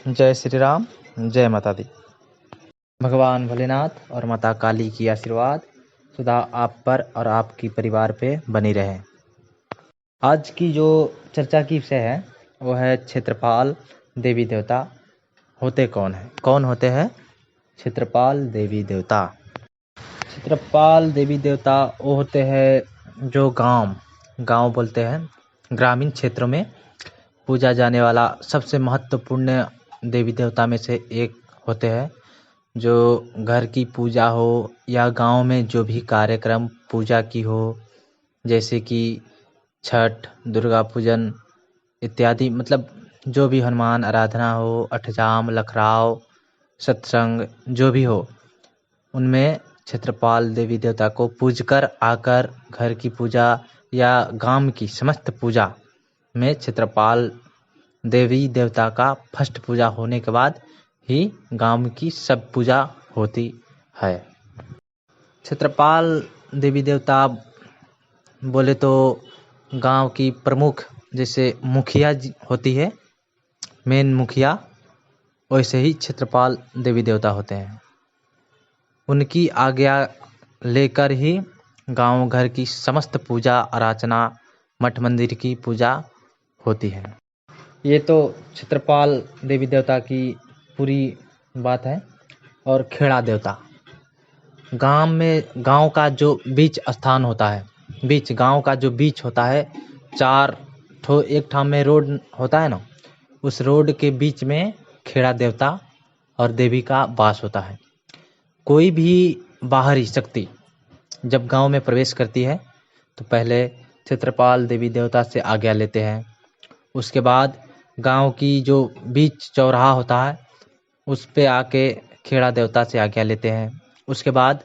जय श्री राम, जय माता दी। भगवान भोलेनाथ और माता काली की आशीर्वाद सदा आप पर और आपकी परिवार पे बनी रहे। आज की जो चर्चा की विषय है वो है क्षेत्रपाल देवी देवता होते कौन है। कौन होते हैं क्षेत्रपाल देवी देवता? क्षेत्रपाल देवी देवता वो होते हैं जो गांव बोलते हैं, ग्रामीण क्षेत्रों में पूजा जाने वाला सबसे महत्वपूर्ण देवी देवता में से एक होते हैं। जो घर की पूजा हो या गांव में जो भी कार्यक्रम पूजा की हो, जैसे कि छठ, दुर्गा पूजन इत्यादि, मतलब जो भी हनुमान आराधना हो, अठजाम, लखराव, सत्संग जो भी हो, उनमें क्षेत्रपाल देवी देवता को पूजकर आकर घर की पूजा या गांव की समस्त पूजा में क्षेत्रपाल देवी देवता का फर्स्ट पूजा होने के बाद ही गांव की सब पूजा होती है। क्षेत्रपाल देवी देवता बोले तो गांव की प्रमुख, जैसे मुखिया होती है, मेन मुखिया, वैसे ही क्षेत्रपाल देवी देवता होते हैं। उनकी आज्ञा लेकर ही गांव घर की समस्त पूजा अर्चना, मठ मंदिर की पूजा होती है। ये तो क्षेत्रपाल देवी देवता की पूरी बात है। और खेड़ा देवता, गांव का जो बीच स्थान होता है, गांव का जो बीच होता है, चार ठो एक ठाम में रोड होता है ना, उस रोड के बीच में खेड़ा देवता और देवी का वास होता है। कोई भी बाहरी शक्ति जब गांव में प्रवेश करती है तो पहले क्षेत्रपाल देवी देवता से आज्ञा लेते हैं। उसके बाद गांव की जो बीच चौराहा होता है उस पे आके खेड़ा देवता से आज्ञा लेते हैं। उसके बाद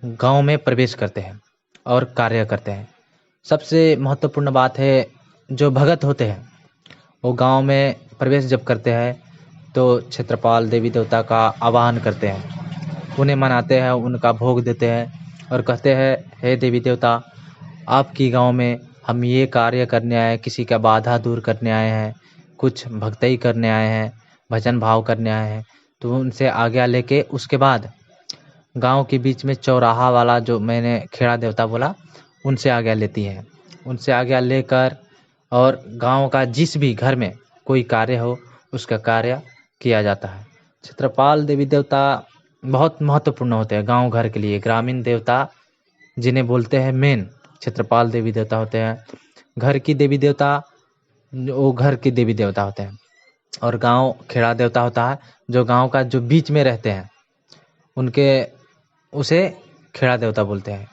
गांव में प्रवेश करते हैं और कार्य करते हैं। सबसे महत्वपूर्ण बात है, जो भगत होते हैं वो गांव में प्रवेश जब करते हैं तो क्षेत्रपाल देवी देवता का आवाहन करते हैं, उन्हें मनाते हैं, उनका भोग देते हैं और कहते हैं, हे देवी देवता, आपकी गांव में हम ये कार्य करने आए हैं, किसी का बाधा दूर करने आए हैं, कुछ भक्ति करने आए हैं, भजन भाव करने आए हैं। तो उनसे आज्ञा लेके उसके बाद गांव के बीच में चौराहा वाला जो मैंने खेड़ा देवता बोला, उनसे आज्ञा लेती है। उनसे आज्ञा लेकर और गांव का जिस भी घर में कोई कार्य हो उसका कार्य किया जाता है। क्षेत्रपाल देवी देवता बहुत महत्वपूर्ण होते हैं गांव घर के लिए। ग्रामीण देवता जिन्हें बोलते हैं मेन, क्षेत्रपाल देवी देवता होते हैं। घर की देवी देवता वो घर के देवी देवता होते हैं। और गांव खेड़ा देवता होता है जो गांव का जो बीच में रहते हैं, उसे खेड़ा देवता बोलते हैं।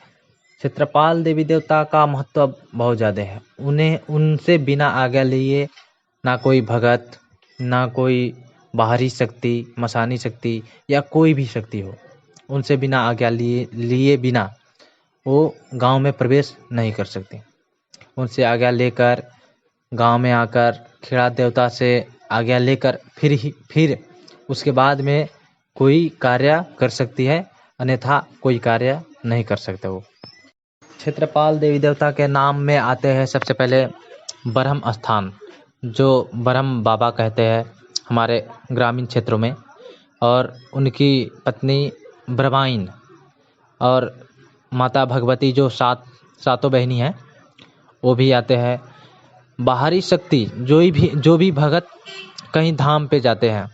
क्षेत्रपाल देवी देवता का महत्व बहुत ज़्यादा है। उनसे बिना आज्ञा लिए ना कोई भगत, ना कोई बाहरी शक्ति, मसानी शक्ति या कोई भी शक्ति हो, उनसे बिना आज्ञा लिए बिना वो गांव में प्रवेश नहीं कर सकते। उनसे आज्ञा लेकर गांव में आकर खेड़ा देवता से आज्ञा लेकर फिर उसके बाद में कोई कार्य कर सकती है, अन्यथा कोई कार्य नहीं कर सकते। वो क्षेत्रपाल देवी देवता के नाम में आते हैं सबसे पहले ब्रह्म स्थान, जो ब्रह्म बाबा कहते हैं हमारे ग्रामीण क्षेत्रों में, और उनकी पत्नी ब्रह्माइन और माता भगवती जो सातों बहनी हैं वो भी आते हैं। बाहरी शक्ति जो भी भगत कहीं धाम पे जाते हैं,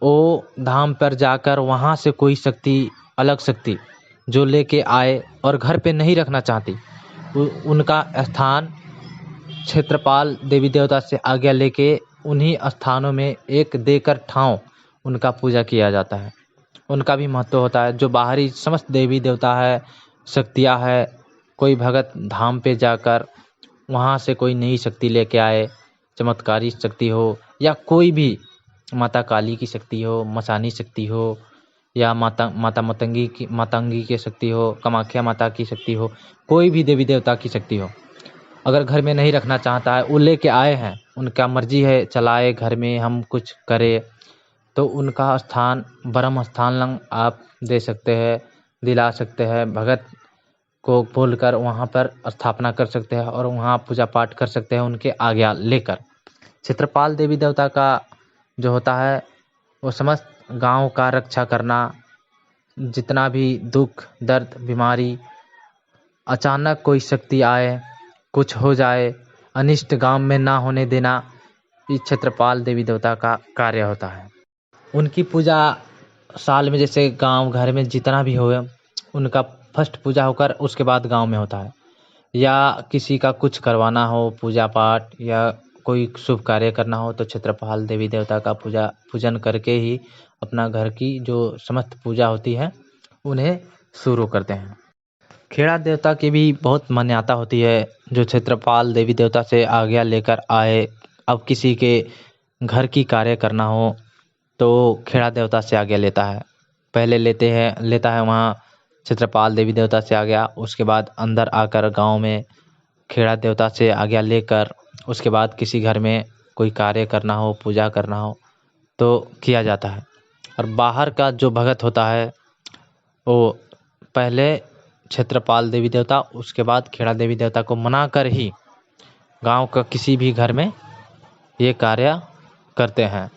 वो धाम पर जाकर वहाँ से कोई शक्ति, अलग शक्ति जो लेके आए और घर पे नहीं रखना चाहती, उनका स्थान क्षेत्रपाल देवी देवता से आज्ञा लेके उन्हीं स्थानों में एक देकर ठाव उनका पूजा किया जाता है। उनका भी महत्व होता है। जो बाहरी समस्त देवी देवता है, शक्तियाँ है, कोई भगत धाम पे जाकर वहाँ से कोई नई शक्ति लेके आए, चमत्कारी शक्ति हो या कोई भी माता काली की शक्ति हो, मसानी शक्ति हो, या माता मातंगी की शक्ति हो, कामाख्या माता की शक्ति हो, कोई भी देवी देवता की शक्ति हो, अगर घर में नहीं रखना चाहता है, वो लेके आए हैं, उनका मर्जी है चलाए घर में हम कुछ करें, तो उनका स्थान ब्रह्म स्थान लंग आप दे सकते हैं, दिला सकते हैं। भगत को बोलकर वहाँ पर स्थापना कर सकते हैं और वहाँ पूजा पाठ कर सकते हैं उनके आज्ञा लेकर। क्षेत्रपाल देवी देवता का जो होता है वो समस्त गांव का रक्षा करना। जितना भी दुख दर्द बीमारी, अचानक कोई शक्ति आए, कुछ हो जाए, अनिष्ट गांव में ना होने देना, इस क्षेत्रपाल देवी देवता का कार्य होता है। उनकी पूजा साल में जैसे गांव घर में जितना भी हो, उनका फर्स्ट पूजा होकर उसके बाद गांव में होता है। या किसी का कुछ करवाना हो, पूजा पाठ या कोई शुभ कार्य करना हो, तो क्षेत्रपाल देवी देवता का पूजन करके ही अपना घर की जो समस्त पूजा होती है उन्हें शुरू करते हैं। खेड़ा देवता की भी बहुत मान्यता होती है। जो क्षेत्रपाल देवी देवता से आज्ञा लेकर आए, अब किसी के घर की कार्य करना हो तो खेड़ा देवता से आज्ञा लेता है। पहले लेता है वहाँ क्षेत्रपाल देवी देवता से आज्ञा, उसके बाद अंदर आकर गांव में खेड़ा देवता से आज्ञा लेकर उसके बाद किसी घर में कोई कार्य करना हो, पूजा करना हो तो किया जाता है। और बाहर का जो भगत होता है वो पहले क्षेत्रपाल देवी देवता, उसके बाद खेड़ा देवी देवता को मनाकर ही गांव का किसी भी घर में ये कार्य करते हैं।